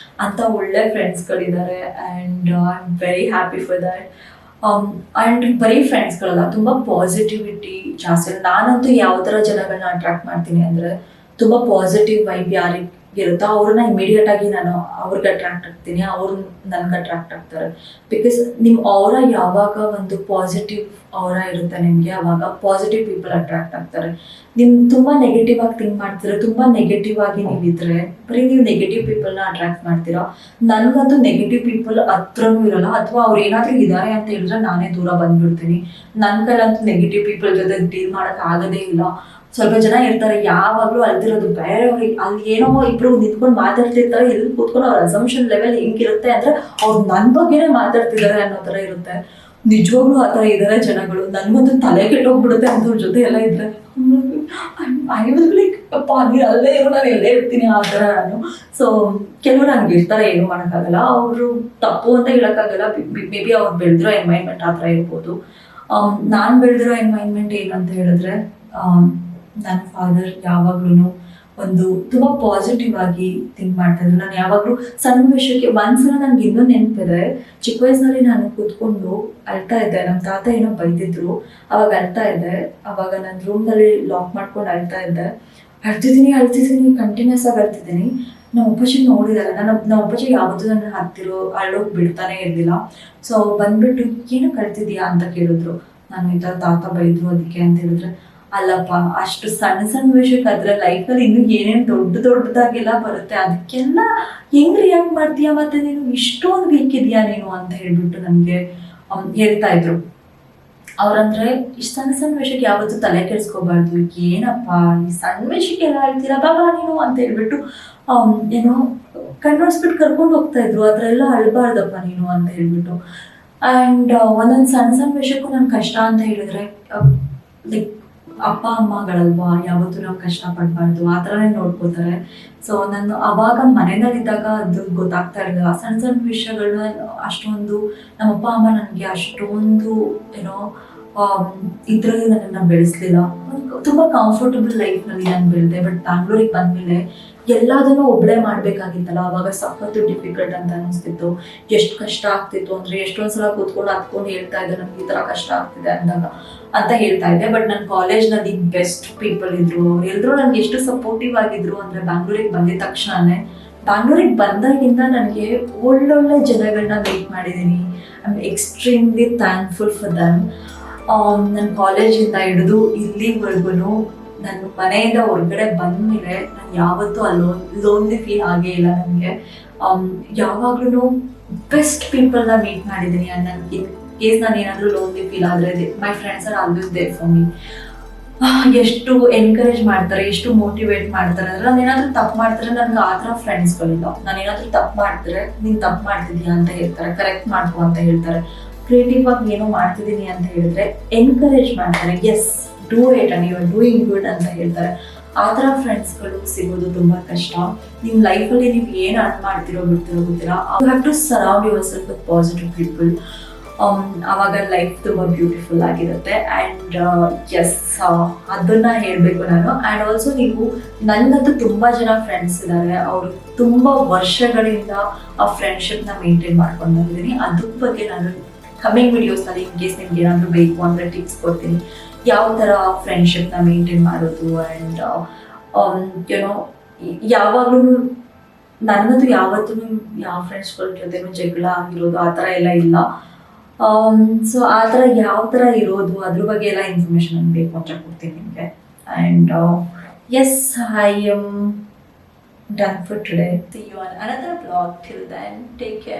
ಅಂಥ ಒಳ್ಳೆ ಫ್ರೆಂಡ್ಸ್ಗಳಿದ್ದಾರೆ. And I am very happy for that. And ಬರೀ ಫ್ರೆಂಡ್ಸ್ಗಳಲ್ಲ, ತುಂಬ ಪಾಸಿಟಿವಿಟಿ ಜಾಸ್ತಿ. ನಾನಂತೂ ಯಾವ ಥರ ಜನಗಳನ್ನ ಅಟ್ರಾಕ್ಟ್ ಮಾಡ್ತೀನಿ ಅಂದರೆ, ತುಂಬ ಪಾಸಿಟಿವ್ ವೈಬ್ ಯಾರಿಗೆ ಇರುತ್ತೋ ಅವ್ರನ್ನ ಇಮಿಡಿಯೇಟ್ ಆಗಿ ನಾನು ಅವ್ರಿಗೆ ಅಟ್ರಾಕ್ಟ್ ಆಗ್ತೀನಿ, ಅವ್ರು ನನ್ಗೆ ಅಟ್ರಾಕ್ಟ್ ಆಗ್ತಾರೆ. ಬಿಕಾಸ್ ನಿಮ್ಮ ಅವರ ಯಾವಾಗ ಒಂದು ಪಾಸಿಟಿವ್ ಅವರ ಇರುತ್ತೆ ನಿಮಗೆ, ಆವಾಗ ಪಾಸಿಟಿವ್ ಪೀಪಲ್ ಅಟ್ರಾಕ್ಟ್ ಆಗ್ತಾರೆ. ನೀವು ತುಂಬ ನೆಗೆಟಿವ್ ಆಗಿ ಥಿಂಕ್ ಮಾಡ್ತೀರಾ, ತುಂಬ ನೆಗೆಟಿವ್ ಆಗಿ ನೀವಿದ್ರೆ ಬರೀ ನೀವು ನೆಗೆಟಿವ್ ಪೀಪಲ್ನ ಅಟ್ರಾಕ್ಟ್ ಮಾಡ್ತೀರಾ. ನನಗಂತೂ ನೆಗೆಟಿವ್ ಪೀಪಲ್ ಹತ್ರನೂ ಇರಲ್ಲ, ಅಥವಾ ಅವ್ರು ಏನಾದರೂ ಇದ್ದಾರೆ ಅಂತ ಹೇಳಿದ್ರೆ ನಾನೇ ದೂರ ಬಂದ್ಬಿಡ್ತೀನಿ. ನನ್ನ ಕೈಲಂತೂ ನೆಗೆಟಿವ್ ಪೀಪಲ್ ಜೊತೆ ಡೀಲ್ ಮಾಡೋಕ್ಕೆ ಆಗೋದೇ ಇಲ್ಲ. ಸ್ವಲ್ಪ ಜನ ಇರ್ತಾರೆ ಯಾವಾಗಲೂ ಅಲ್ದಿರೋದು ಬೇರೆಯವ್ರಿಗೆ, ಅಲ್ಲಿ ಏನೋ ಇಬ್ರು ನಿಂತ್ಕೊಂಡು ಮಾತಾಡ್ತಿರ್ತಾರೆ, ಎಲ್ಲಿ ಕೂತ್ಕೊಂಡು ಅವ್ರ ಅಸಂಪ್ಷನ್ ಲೆವೆಲ್ ಹೆಂಗಿರುತ್ತೆ ಅಂದರೆ ಅವ್ರು ನನ್ನ ಬಗ್ಗೆನೇ ಮಾತಾಡ್ತಿದ್ದಾರೆ ಅನ್ನೋ ಥರ ಇರುತ್ತೆ. ನಿಜವಾಗ್ಲೂ ಆ ಥರ ಇದ್ದಾರೆ ಜನಗಳು. ನನಗಂತೂ ತಲೆ ಕೆಟ್ಟೋಗ್ಬಿಡುತ್ತೆ ಅಂಥವ್ರ ಜೊತೆ ಎಲ್ಲ ಇದ್ದರೆ. ಐ ವಿಲ್ ಲೈಕ್ ಅಪ್ಪ ನೀನು ಅಲ್ಲೇ ಇರೋ, ನಾನು ಎಲ್ಲೇ ಇರ್ತೀನಿ ಆ ಥರ ನಾನು. ಸೊ ಕೆಲವರು ನನಗೆ ಇರ್ತಾರೆ, ಏನು ಮಾಡೋಕ್ಕಾಗಲ್ಲ. ಅವರು ತಪ್ಪು ಅಂತ ಹೇಳೋಕ್ಕಾಗಲ್ಲ. ಮೇ ಬಿ ಅವ್ರು ಬೆಳೆದಿರೋ ಎನ್ವೈರ್ಮೆಂಟ್ ಆ ಥರ ಇರ್ಬೋದು. ನಾನು ಬೆಳೆದಿರೋ ಎನ್ವೈರ್ಮೆಂಟ್ ಏನಂತ ಹೇಳಿದ್ರೆ, ನನ್ನ ಫಾದರ್ ಯಾವಾಗ್ಲೂ ಒಂದು ತುಂಬ ಪಾಸಿಟಿವ್ ಆಗಿ ಥಿಂಕ್ ಮಾಡ್ತಾ ಇದ್ರು. ನಾನು ಯಾವಾಗಲೂ ಸಣ್ಣ ವಿಷಯಕ್ಕೆ ಒಂದ್ಸಲ ನನಗೆ ಇನ್ನೂ ನೆನಪಿದೆ, ಚಿಕ್ಕ ವಯಸ್ಸಿನಲ್ಲಿ ನಾನು ಕೂತ್ಕೊಂಡು ಅಳ್ತಾ ಇದ್ದೆ. ನಮ್ಮ ತಾತ ಏನೋ ಬೈದಿದ್ರು, ಅವಾಗ ಅಳ್ತಾ ಇದ್ದೆ. ಅವಾಗ ನನ್ನ ರೂಮ್ನಲ್ಲಿ ಲಾಕ್ ಮಾಡ್ಕೊಂಡು ಅಳ್ತಾ ಇದ್ದೆ. ಅಳ್ತಿದ್ದೀನಿ ಕಂಟಿನ್ಯೂಸ್ ಆಗಿ ಅಳ್ತಿದ್ದೀನಿ. ನಮ್ಮ ಅಪ್ಪಾಜಿ ನೋಡಿದಾರೆ. ನಮ್ಮ ಅಪ್ಪಾಜಿ ಯಾವತ್ತೂ ನನ್ನ ಹತ್ತಿರ ಅಳ್ಳೋಗಿ ಬಿಡ್ತಾನೆ ಇರಲಿಲ್ಲ. ಸೊ ಬಂದ್ಬಿಟ್ಟು ಏನಕ್ಕೆ ಅಳ್ತಿದ್ಯಾ ಅಂತ ಕೇಳಿದ್ರು. ನಾನು ಈ ಥರ ತಾತ ಬೈದ್ರು ಅದಕ್ಕೆ ಅಂತ ಹೇಳಿದ್ರೆ, ಅಲ್ಲಪ್ಪ ಅಷ್ಟು ಸಣ್ಣ ಸಣ್ಣ ವಿಷಯಕ್ಕೆ ಅದ್ರ ಲೈಫಲ್ಲಿ ಇನ್ನೂ ಏನೇನು ದೊಡ್ಡದಾಗೆಲ್ಲ ಬರುತ್ತೆ, ಅದಕ್ಕೆಲ್ಲ ಹೆಂಗ್ ರಿಯಾಕ್ಟ್ ಮಾಡ್ತೀಯಾ, ಮತ್ತೆ ನೀನು ಇಷ್ಟೊಂದು ವೀಕ್ ಇದೆಯಾ ನೀನು ಅಂತ ಹೇಳ್ಬಿಟ್ಟು ನನಗೆ ಹೇಳ್ತಾ ಇದ್ರು. ಅವ್ರಂದ್ರೆ ಇಷ್ಟು ಸಣ್ಣ ಸಣ್ಣ ವಿಷಯಕ್ಕೆ ಯಾವತ್ತೂ ತಲೆ ಕೆಡಿಸ್ಕೋಬಾರ್ದು, ಏನಪ್ಪ ಈ ಸಣ್ಣ ವಿಷಯಕ್ಕೆಲ್ಲ ಹೇಳ್ತೀರಾ ಬಾಬಾ ನೀನು ಅಂತ ಹೇಳ್ಬಿಟ್ಟು ಏನೋ ಕಣ್ಣೊಡ್ಸ್ಬಿಟ್ಟು ಕರ್ಕೊಂಡು ಹೋಗ್ತಾ ಇದ್ರು. ಆ ಥರ ಎಲ್ಲ ಅಳ್ಬಾರ್ದಪ್ಪ ನೀನು ಅಂತ ಹೇಳ್ಬಿಟ್ಟು. ಆ್ಯಂಡ್ ಒಂದೊಂದು ಸಣ್ಣ ಸಣ್ಣ ವಿಷಯಕ್ಕೂ ನನ್ನ ಕಷ್ಟ ಅಂತ ಹೇಳಿದ್ರೆ ಲೈಕ್ ಅಪ್ಪ ಅಮ್ಮಗಳಲ್ವಾ, ಯಾವತ್ತೂ ನಾವು ಕಷ್ಟ ಪಡಬಾರ್ದು ಆ ಥರನೇ ನೋಡ್ಕೋತಾರೆ. ಸೊ ನಾನು ಅವಾಗ ಮನೆಯಲ್ಲಿದ್ದಾಗ ಅದು ಗೊತ್ತಾಗ್ತಾ ಇರಲಿಲ್ಲ. ಸಣ್ಣ ಸಣ್ಣ ವಿಷಯಗಳನ್ನ ಅಷ್ಟೊಂದು ನಮ್ಮಪ್ಪ ಅಮ್ಮ ನನಗೆ ಅಷ್ಟೊಂದು ಏನೋ ಇದರಲ್ಲಿ ನನ್ನನ್ನು ಬೆಳೆಸಲಿಲ್ಲ. ತುಂಬ ಕಂಫರ್ಟಬಲ್ ಲೈಫ್ನಲ್ಲಿ ನಾನು ಬೆಳೆದೆ. ಬಟ್ ಬ್ಯಾಂಗ್ಳೂರಿಗೆ ಬಂದಮೇಲೆ ಎಲ್ಲದನ್ನೂ ಒಬ್ಬಳೇ ಮಾಡಬೇಕಾಗಿತ್ತಲ್ಲ, ಅವಾಗ ಸಖತ್ತು ಡಿಫಿಕಲ್ಟ್ ಅಂತ ಅನಿಸ್ತಿತ್ತು. ಎಷ್ಟು ಕಷ್ಟ ಆಗ್ತಿತ್ತು ಅಂದರೆ ಎಷ್ಟೊಂದು ಸಲ ಕೂತ್ಕೊಂಡು ಹತ್ಕೊಂಡು ಹೇಳ್ತಾ ಇದ್ದೆ ನನಗೆ ಈ ಥರ ಕಷ್ಟ ಆಗ್ತಿದೆ ಅಂದಾಗ ಅಂತ ಹೇಳ್ತಾ ಇದ್ದೆ. ಬಟ್ ನನ್ನ ಕಾಲೇಜ್ನಲ್ಲಿ ಬೆಸ್ಟ್ ಪೀಪಲ್ ಇದ್ರು, ಎಲ್ಲರೂ ನನಗೆ ಎಷ್ಟು ಸಪೋರ್ಟಿವ್ ಆಗಿದ್ರು ಅಂದರೆ ಬ್ಯಾಂಗ್ಳೂರಿಗೆ ಬಂದಿದ ತಕ್ಷಣನೇ, ಬ್ಯಾಂಗ್ಳೂರಿಗೆ ಬಂದಾಗಿಂದ ನನಗೆ ಒಳ್ಳೊಳ್ಳೆ ಜನಗಳನ್ನ ಮೀಟ್ ಮಾಡಿದ್ದೀನಿ. I am extremely thankful for them. ನನ್ನ ಕಾಲೇಜಿಂದ ಹಿಡಿದು ಇಲ್ಲಿವರೆಗೂ ನನ್ನ ಮನೆಯಿಂದ ಹೊರಗಡೆ ಬಂದಮೇಲೆ ನಾನು ಯಾವತ್ತೂ ಲೋನ್ಲಿ ಫೀಲ್ ಆಗೇ ಇಲ್ಲ ನನಗೆ. ಯಾವಾಗ್ಲೂ ಬೆಸ್ಟ್ ಪೀಪಲ್ನ ಮೀಟ್ ಮಾಡಿದ್ದೀನಿ. ನನಗೆ ಇನ್ ಕೇಸ್ ನಾನು ಏನಾದರೂ ಲೋನ್ಲಿ ಫೀಲ್ ಆದರೆ my friends are always there for me. ಎಷ್ಟು ಎನ್ಕರೇಜ್ ಮಾಡ್ತಾರೆ, ಎಷ್ಟು ಮೋಟಿವೇಟ್ ಮಾಡ್ತಾರೆ ಅಂದರೆ, ನಾನು ಏನಾದರೂ ತಪ್ಪು ಮಾಡ್ತಾರೆ ನನಗೆ ಆ ಥರ ಫ್ರೆಂಡ್ಸ್ಗಳಿಲ್ಲ. ನಾನು ಏನಾದರೂ ತಪ್ಪು ಮಾಡ್ತಾರೆ ನೀನು ತಪ್ಪು ಮಾಡ್ತಿದ್ದೀಯಾ ಅಂತ ಹೇಳ್ತಾರೆ, ಕರೆಕ್ಟ್ ಮಾಡ್ಕೊ ಅಂತ ಹೇಳ್ತಾರೆ. ಕ್ರಿಯೇಟಿವ್ ಆಗಿ ಏನೋ ಮಾಡ್ತಿದ್ದೀನಿ ಅಂತ ಹೇಳಿದ್ರೆ ಎನ್ಕರೇಜ್ ಮಾಡ್ತಾರೆ, yes do it and you are doing good ಅಂತ ಹೇಳ್ತಾರೆ. ಆ ಥರ ಫ್ರೆಂಡ್ಸ್ಗಳು ಸಿಗೋದು ತುಂಬ ಕಷ್ಟ. ನಿಮ್ಮ ಲೈಫಲ್ಲಿ ನೀವು ಏನು ಅರ್ನ್ ಮಾಡ್ತಿರೋ ಬಿಡ್ತಿರೋ ಗೊತ್ತಿಲ್ಲ. You have to surround yourself with positive people. ಆವಾಗ ಲೈಫ್ ತುಂಬ ಬ್ಯೂಟಿಫುಲ್ ಆಗಿರುತ್ತೆ. ಆ್ಯಂಡ್ ಎಸ್ ಅದನ್ನು ಹೇಳಬೇಕು ನಾನು. ಆ್ಯಂಡ್ ಆಲ್ಸೋ ನೀವು, ನನ್ನಂತೂ ತುಂಬ ಜನ ಫ್ರೆಂಡ್ಸ್ ಇದ್ದಾರೆ, ಅವರು ತುಂಬ ವರ್ಷಗಳಿಂದ ಆ ಫ್ರೆಂಡ್ಶಿಪ್ನ ಮೇಂಟೈನ್ ಮಾಡ್ಕೊಂಡು ಬಂದಿದ್ದೀನಿ. ಅದ್ರ ಬಗ್ಗೆ ನಾನು ಕಮಿಂಗ್ ವಿಡಿಯೋಸ್ನಲ್ಲಿ ಇನ್ ಕೇಸ್ ನಿಮ್ಗೆ ಏನಾದರೂ ಬೇಕು ಅಂದರೆ ಟಿಪ್ಸ್ ಕೊಡ್ತೀನಿ, ಯಾವ ಥರ ಫ್ರೆಂಡ್ಶಿಪ್ನ ಮೇಂಟೈನ್ ಮಾಡೋದು. ಆ್ಯಂಡ್ ಏನೋ ಯಾವಾಗಲೂ ನನ್ನದು ಯಾವತ್ತೂ ಯಾವ ಫ್ರೆಂಡ್ಸ್ಗಳ ಜೊತೆನೂ ಜಗಳ ಆಗಿರೋದು ಆ ಥರ ಎಲ್ಲ ಇಲ್ಲ. ಸೊ ಆ ಥರ ಯಾವ ಥರ ಇರೋದು ಅದ್ರ ಬಗ್ಗೆ ಎಲ್ಲ ಇನ್ಫಾರ್ಮೇಷನ್ ನನಗೆ ಬೇಕು ಅಂತ ಕೊಡ್ತೀನಿ ನಿಮಗೆ. And yes, I am done for today. See you on another vlog. Till then, take care.